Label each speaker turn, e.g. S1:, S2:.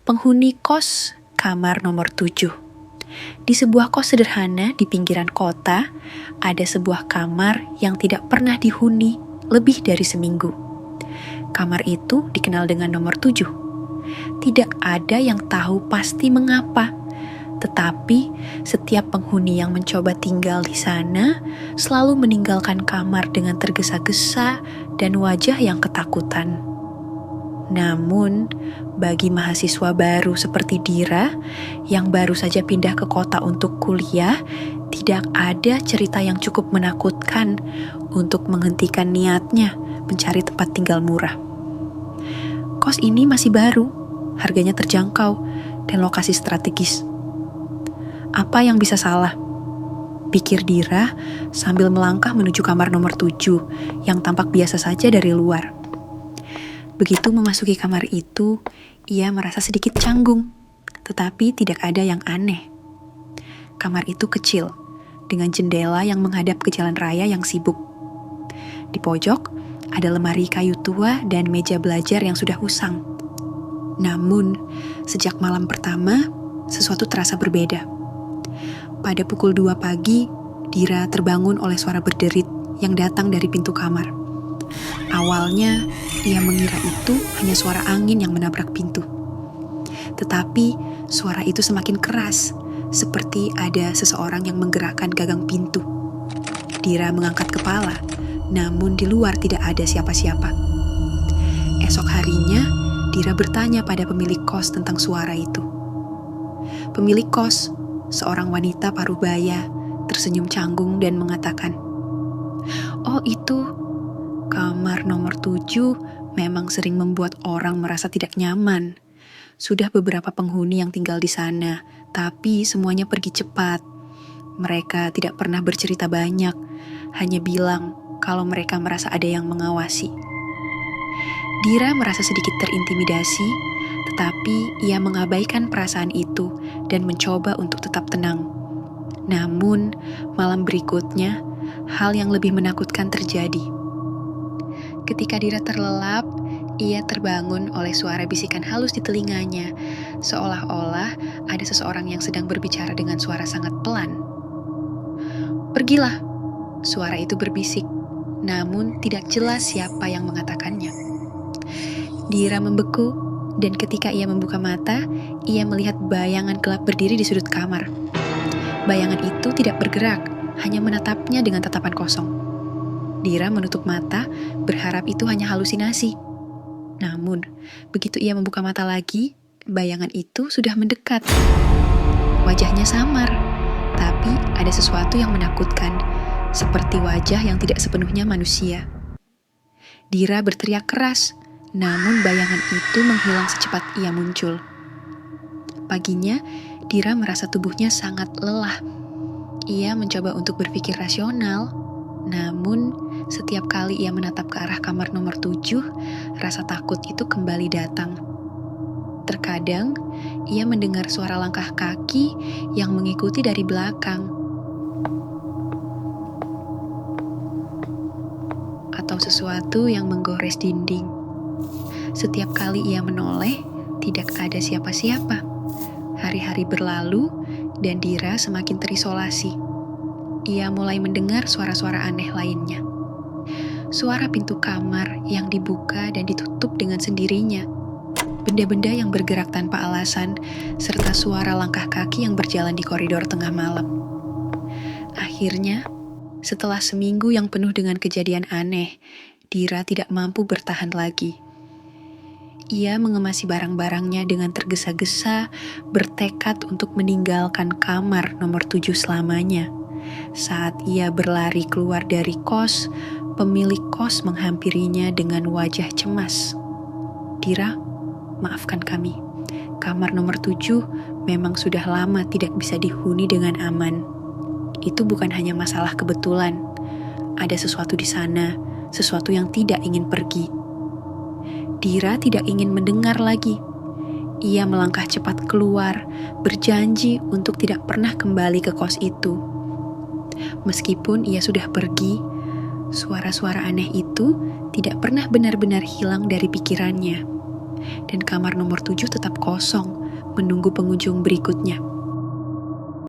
S1: penghuni kos kamar nomor 7. Di sebuah kos sederhana di pinggiran kota, ada sebuah kamar yang tidak pernah dihuni lebih dari seminggu. Kamar itu dikenal dengan nomor 7. Tidak ada yang tahu pasti mengapa, tetapi setiap penghuni yang mencoba tinggal di sana selalu meninggalkan kamar dengan tergesa-gesa dan wajah yang ketakutan. Namun, bagi mahasiswa baru seperti Dira yang baru saja pindah ke kota untuk kuliah, tidak ada cerita yang cukup menakutkan untuk menghentikan niatnya mencari tempat tinggal murah. Kos ini masih baru, harganya terjangkau, dan lokasi strategis. Apa yang bisa salah? Pikir Dira sambil melangkah menuju kamar nomor 7 yang tampak biasa saja dari luar. Begitu memasuki kamar itu, ia merasa sedikit canggung, tetapi tidak ada yang aneh. Kamar itu kecil, dengan jendela yang menghadap ke jalan raya yang sibuk. Di pojok, ada lemari kayu tua dan meja belajar yang sudah usang. Namun, sejak malam pertama, sesuatu terasa berbeda. Pada pukul 2 pagi, Dira terbangun oleh suara berderit yang datang dari pintu kamar. Awalnya, ia mengira itu hanya suara angin yang menabrak pintu. Tetapi, suara itu semakin keras, seperti ada seseorang yang menggerakkan gagang pintu. Dira mengangkat kepala, namun di luar tidak ada siapa-siapa. Esok harinya, Dira bertanya pada pemilik kos tentang suara itu. Pemilik kos, seorang wanita parubaya, tersenyum canggung dan mengatakan, "Oh itu, kamar nomor 7 memang sering membuat orang merasa tidak nyaman. Sudah beberapa penghuni yang tinggal di sana, tapi semuanya pergi cepat. Mereka tidak pernah bercerita banyak, hanya bilang kalau mereka merasa ada yang mengawasi." Dira merasa sedikit terintimidasi, tetapi ia mengabaikan perasaan itu dan mencoba untuk tetap tenang. Namun, malam berikutnya, hal yang lebih menakutkan terjadi. Ketika Dira terlelap, ia terbangun oleh suara bisikan halus di telinganya, seolah-olah ada seseorang yang sedang berbicara dengan suara sangat pelan. "Pergilah," suara itu berbisik, namun tidak jelas siapa yang mengatakannya. Dira membeku, dan ketika ia membuka mata, ia melihat bayangan gelap berdiri di sudut kamar. Bayangan itu tidak bergerak, hanya menatapnya dengan tatapan kosong. Dira menutup mata, berharap itu hanya halusinasi. Namun, begitu ia membuka mata lagi, bayangan itu sudah mendekat. Wajahnya samar, tapi ada sesuatu yang menakutkan, seperti wajah yang tidak sepenuhnya manusia. Dira berteriak keras, namun bayangan itu menghilang secepat ia muncul. Paginya, Dira merasa tubuhnya sangat lelah. Ia mencoba untuk berpikir rasional, namun setiap kali ia menatap ke arah kamar nomor 7, rasa takut itu kembali datang. Terkadang, ia mendengar suara langkah kaki yang mengikuti dari belakang. Atau sesuatu yang menggores dinding. Setiap kali ia menoleh, tidak ada siapa-siapa. Hari-hari berlalu, dan Dira semakin terisolasi. Ia mulai mendengar suara-suara aneh lainnya. Suara pintu kamar yang dibuka dan ditutup dengan sendirinya. Benda-benda yang bergerak tanpa alasan, serta suara langkah kaki yang berjalan di koridor tengah malam. Akhirnya, setelah seminggu yang penuh dengan kejadian aneh, Dira tidak mampu bertahan lagi. Ia mengemasi barang-barangnya dengan tergesa-gesa, bertekad untuk meninggalkan kamar nomor 7 selamanya. Saat ia berlari keluar dari kos, pemilik kos menghampirinya dengan wajah cemas. "Dira, maafkan kami. Kamar nomor 7 memang sudah lama tidak bisa dihuni dengan aman. Itu bukan hanya masalah kebetulan. Ada sesuatu di sana, sesuatu yang tidak ingin pergi." Dira tidak ingin mendengar lagi. Ia melangkah cepat keluar, berjanji untuk tidak pernah kembali ke kos itu. Meskipun ia sudah pergi, suara-suara aneh itu tidak pernah benar-benar hilang dari pikirannya. dan kamar nomor 7 tetap kosong, menunggu pengunjung berikutnya.